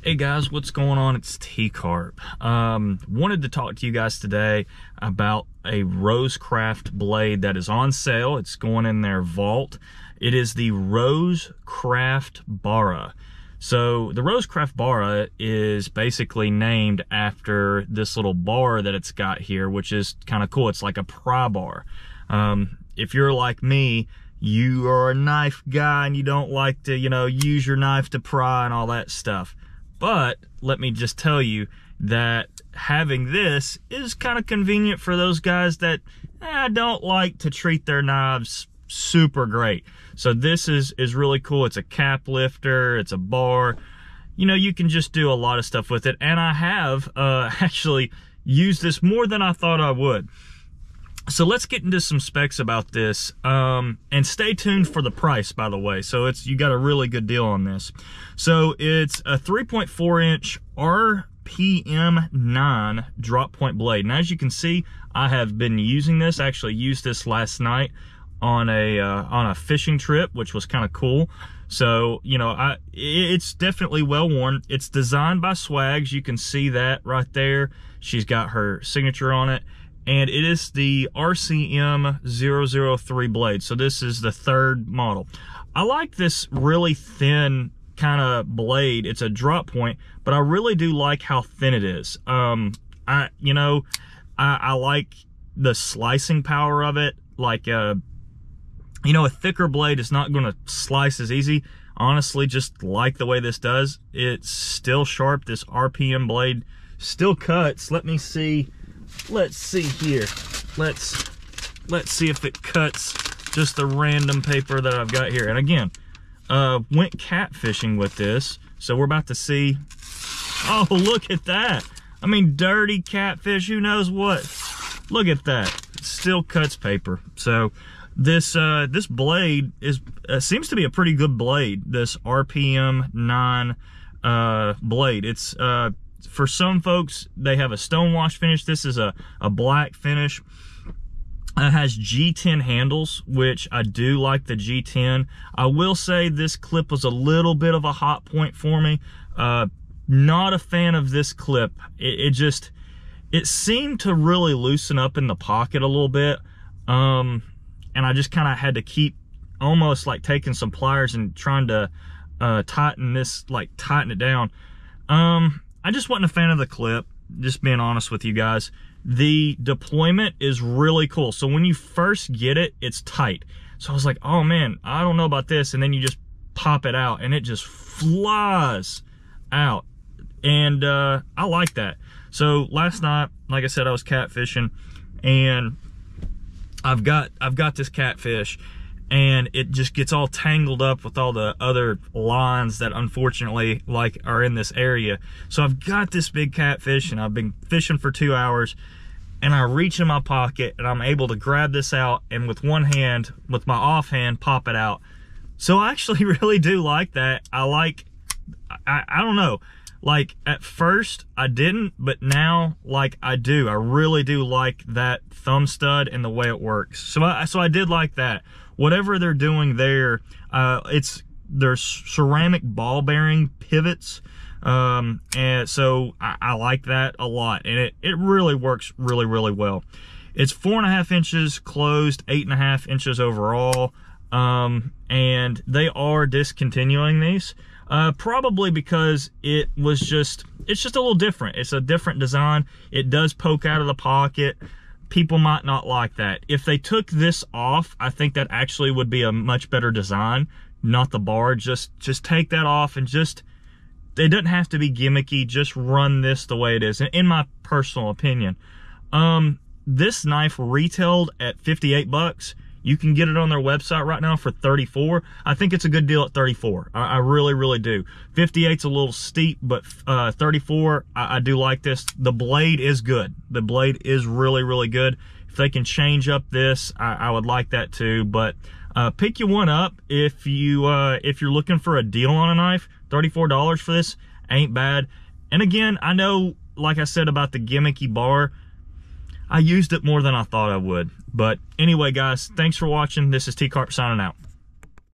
Hey guys, what's going on? It's T-Carp. Wanted to talk to you guys today about a RoseCraft blade that is on sale. It's going in their vault. It is the RoseCraft Barra. So the RoseCraft Barra is basically named after this little bar that it's got here, which is kind of cool. It's like a pry bar. If you're like me, you are a knife guy and you don't like to, use your knife to pry and all that stuff. But let me just tell you that having this is kind of convenient for those guys that don't like to treat their knives super great. So this is really cool. It's a cap lifter, it's a bar. You can just do a lot of stuff with it. And I have actually used this more than I thought I would. So let's get into some specs about this, and stay tuned for the price, by the way. So you got a really good deal on this. So it's a 3.4 inch RPM 9 drop point blade. And as you can see, I have been using this. I actually used this last night on a fishing trip, which was kind of cool. So, it's definitely well worn. It's designed by Swags. You can see that right there. She's got her signature on it. And it is the RCM 003 blade. So this is the third model. I like this really thin kind of blade. It's a drop point, but I really do like how thin it is. I like the slicing power of it. Like, a thicker blade is not gonna slice as easy. Honestly, just like the way this does. It's still sharp. This RPM blade still cuts. Let's see here. Let's see if it cuts just the random paper that I've got here. And again, went catfishing with this. So we're about to see. Oh, look at that. I mean, dirty catfish, who knows what. Look at that. It still cuts paper. So this blade seems to be a pretty good blade. This RPM 9 blade. It's for some folks, they have a stonewash finish. This is a black finish. It has G10 handles, which I do like the G10. I will say this clip was a little bit of a hot point for me. Not a fan of this clip. It seemed to really loosen up in the pocket a little bit. And I just kind of had to keep almost like taking some pliers and trying to tighten it down. I just wasn't a fan of the clip, just being honest with you guys. The deployment is really cool. So when you first get it, it's tight. So I was like, oh man, I don't know about this. And then you just pop it out and it just flies out. And I like that. So last night, like I said, I was catfishing and I've got this catfish and it just gets all tangled up with all the other lines that unfortunately are in this area. So I've got this big catfish and I've been fishing for 2 hours and I reach in my pocket and I'm able to grab this out and with one hand, with my off hand, pop it out. So I actually really do like that. I don't know, at first I didn't, but now I do. I really do like that thumb stud and the way it works. So I did like that. Whatever they're doing there, there's ceramic ball bearing pivots. And so I like that a lot. And it really works really, really well. It's 4.5 inches closed, 8.5 inches overall. And they are discontinuing these. Probably because it's just a little different. It's a different design. It does poke out of the pocket. People might not like that. If they took this off, I think that actually would be a much better design, not the bar. Just take that off and it doesn't have to be gimmicky. Just run this the way it is, in my personal opinion. This knife retailed at 58 bucks. You can get it on their website right now for 34. I think it's a good deal at 34. I really, really do. 58's a little steep, but 34, I do like this. The blade is good. The blade is really, really good. If they can change up this, I would like that too. But pick you one up if you're looking for a deal on a knife. $34 for this ain't bad. And again, I know, like I said about the gimmicky bar, I used it more than I thought I would. But anyway, guys, thanks for watching. This is T-Carp signing out.